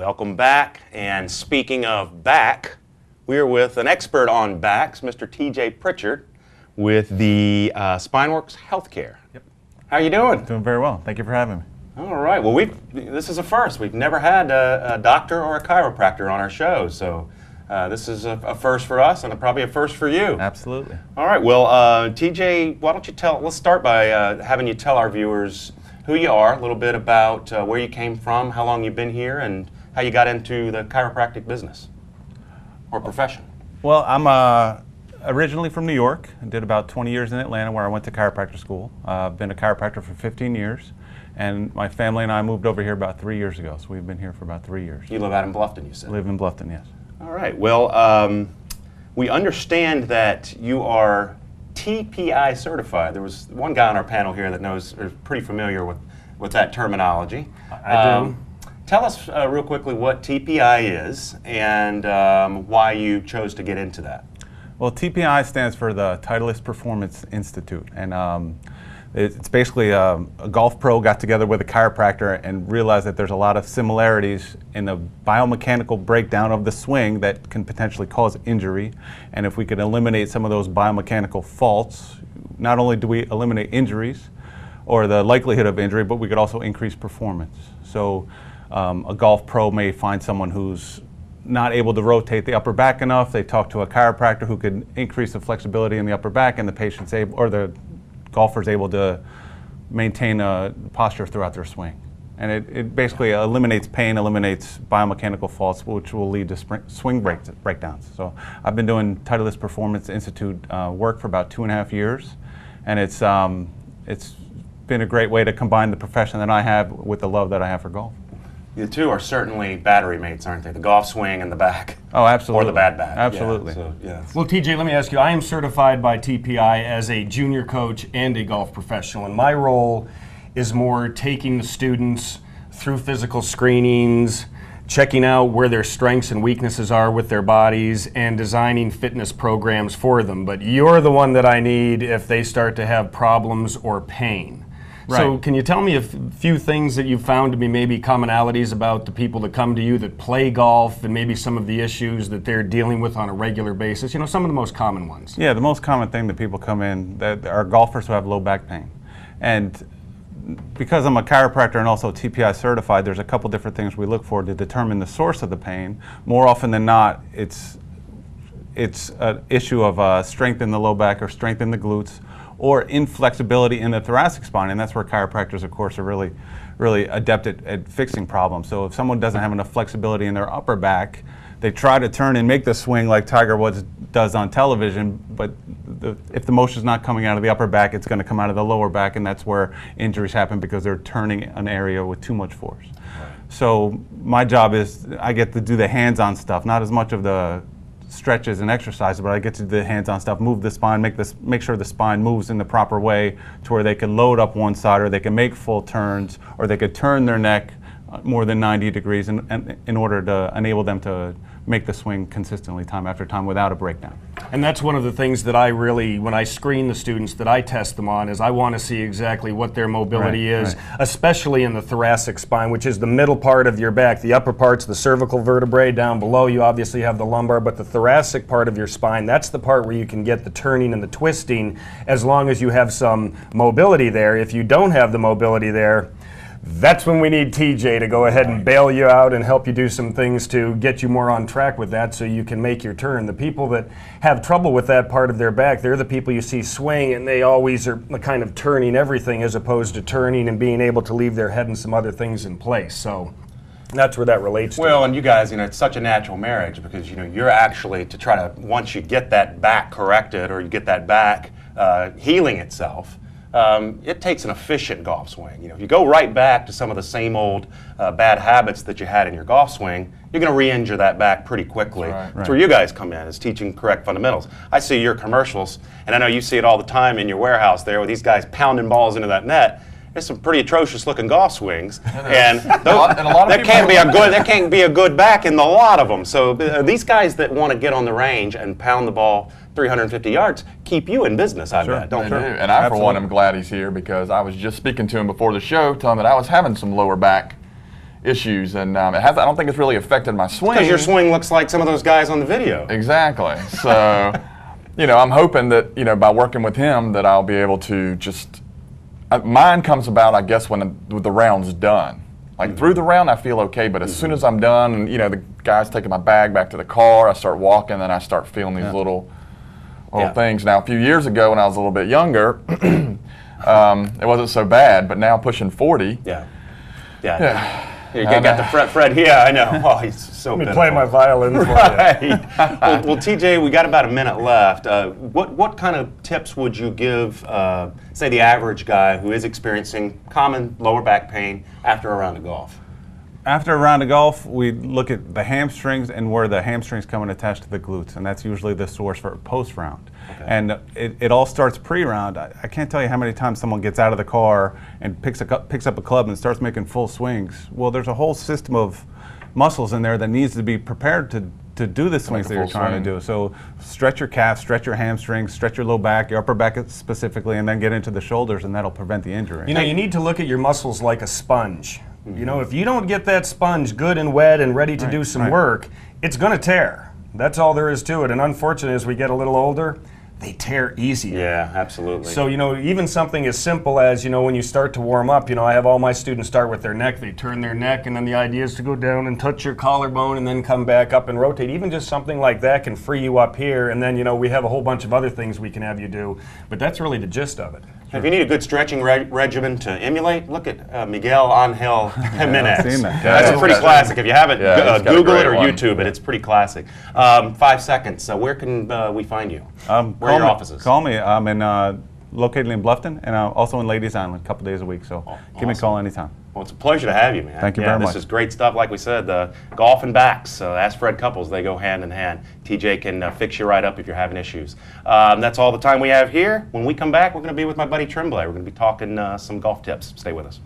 Welcome back. And speaking of back, we're with an expert on backs, Mr. TJ Pritchard, with the SPINEworks Healthcare. Yep. How are you doing? Doing very well. Thank you for having me. All right. Well, this is a first. We've never had a doctor or a chiropractor on our show, so this is a first for us and probably a first for you. Absolutely. All right. Well, TJ, why don't you let's start by having you tell our viewers who you are, a little bit about where you came from, how long you've been here, and how you got into the chiropractic business or profession. Well, I'm originally from New York. I did about 20 years in Atlanta where I went to chiropractor school. I've been a chiropractor for 15 years, and my family and I moved over here about 3 years ago, so we've been here for about 3 years. You live out in Bluffton, you said? Live in Bluffton, yes. All right. Well, we understand that you are TPI certified. There was one guy on our panel here that is pretty familiar with that terminology. I do. Tell us real quickly what TPI is and why you chose to get into that. Well, TPI stands for the Titleist Performance Institute, and it's basically a golf pro got together with a chiropractor and realized that there's a lot of similarities in the biomechanical breakdown of the swing that can potentially cause injury. And if we could eliminate some of those biomechanical faults, not only do we eliminate injuries or the likelihood of injury, but we could also increase performance. So a golf pro may find someone who's not able to rotate the upper back enough. They talk to a chiropractor who could increase the flexibility in the upper back, and the patient's able, or the golfer's able to maintain a posture throughout their swing. And it basically eliminates pain, eliminates biomechanical faults, which will lead to swing breakdowns. So I've been doing Titleist Performance Institute work for about 2.5 years, and it's been a great way to combine the profession that I have with the love that I have for golf. The two are certainly battery mates, aren't they? The golf swing and the back. Oh, absolutely. Or the bad back. Absolutely. Yeah, so, yeah. Well, TJ, let me ask you, I am certified by TPI as a junior coach and a golf professional, and my role is more taking the students through physical screenings, checking out where their strengths and weaknesses are with their bodies, and designing fitness programs for them. But you're the one that I need if they start to have problems or pain. Right. So can you tell me a few things that you've found to be maybe commonalities about the people that come to you that play golf and maybe some of the issues that they're dealing with on a regular basis? You know, some of the most common ones. Yeah, the most common thing that people come in that are golfers who have low back pain. And because I'm a chiropractor and also TPI certified, there's a couple different things we look for to determine the source of the pain. More often than not, it's an issue of strength in the low back or strength in the glutes, or inflexibility in the thoracic spine, and that's where chiropractors, of course, are really adept at fixing problems. So if someone doesn't have enough flexibility in their upper back, they try to turn and make the swing like Tiger Woods does on television, but if the motion's not coming out of the upper back, it's going to come out of the lower back, and that's where injuries happen because they're turning an area with too much force. Right. So my job is I get to do the hands-on stuff, not as much of the stretches and exercises, but I get to do the hands-on stuff, move the spine, make sure the spine moves in the proper way to where they can load up one side, or they can make full turns, or they could turn their neck more than 90 degrees in order to enable them to make the swing consistently time after time without a breakdown. And that's one of the things that I really, when I screen the students that I test them on, is I want to see exactly what their mobility is, especially in the thoracic spine, which is the middle part of your back. The upper part's the cervical vertebrae. Down below you obviously have the lumbar, but the thoracic part of your spine, that's the part where you can get the turning and the twisting as long as you have some mobility there. If you don't have the mobility there, that's when we need TJ to go ahead and bail you out and help you do some things to get you more on track with that so you can make your turn. The people that have trouble with that part of their back, they're the people you see swing and they always are kind of turning everything as opposed to turning and being able to leave their head and some other things in place. So that's where that relates to. Well, and you guys, it's such a natural marriage because, you're actually to try to, once you get that back corrected or you get that back healing itself, it takes an efficient golf swing. If you go right back to some of the same old bad habits that you had in your golf swing, you're going to re-injure that back pretty quickly. That's where you guys come in, is teaching correct fundamentals. I see your commercials, and I know you see it all the time in your warehouse there with these guys pounding balls into that net. There's some pretty atrocious looking golf swings, and there can't be a good back in a lot of them. So these guys that want to get on the range and pound the ball 350 yards keep you in business, I bet, don't they? And I, for one, am glad he's here because I was just speaking to him before the show, telling him that I was having some lower back issues, and I don't think it's really affected my swing. Because your swing looks like some of those guys on the video. Exactly. So, I'm hoping that, by working with him that I'll be able to just, mine comes about, I guess, when the round's done. Like through the round I feel okay, but as soon as I'm done and, the guy's taking my bag back to the car, I start walking, and I start feeling these little things. Now, a few years ago when I was a little bit younger, it wasn't so bad, but now pushing 40. Yeah. You got the Fred. Yeah, I know. Oh, he's so Let me play my violin for you. Well, TJ, we got about a minute left. What kind of tips would you give, say, the average guy who is experiencing common lower back pain after a round of golf? After a round of golf, we look at the hamstrings and where the hamstrings come and attach to the glutes, and that's usually the source for post-round. Okay. And it all starts pre-round. I can't tell you how many times someone gets out of the car and picks up a club and starts making full swings. Well, there's a whole system of muscles in there that needs to be prepared to do the swings that you're trying to do. So stretch your calves, stretch your hamstrings, stretch your low back, your upper back specifically, and then get into the shoulders, and that'll prevent the injury. You need to look at your muscles like a sponge. If you don't get that sponge good and wet and ready to do some work, it's going to tear. That's all there is to it. And unfortunately, as we get a little older, they tear easier. Yeah, absolutely. So, even something as simple as, when you start to warm up, I have all my students start with their neck. They turn their neck, and then the idea is to go down and touch your collarbone and then come back up and rotate. Even just something like that can free you up here. And then, we have a whole bunch of other things we can have you do. But that's really the gist of it. If you need a good stretching regimen to emulate, look at Miguel Angel Jimenez. I've seen that. That's a pretty classic. If you haven't, Google it or YouTube it. It's pretty classic. 5 seconds. Where can we find you? Where are your offices? Call me. I'm located in Bluffton, and also in Ladies Island a couple days a week. So give me a call anytime. Well, it's a pleasure to have you, man. Thank you very much. This is great stuff. Like we said, golf and backs. Ask Fred Couples. They go hand in hand. TJ can fix you right up if you're having issues. That's all the time we have here. When we come back, we're going to be with my buddy Tremblay. We're going to be talking some golf tips. Stay with us.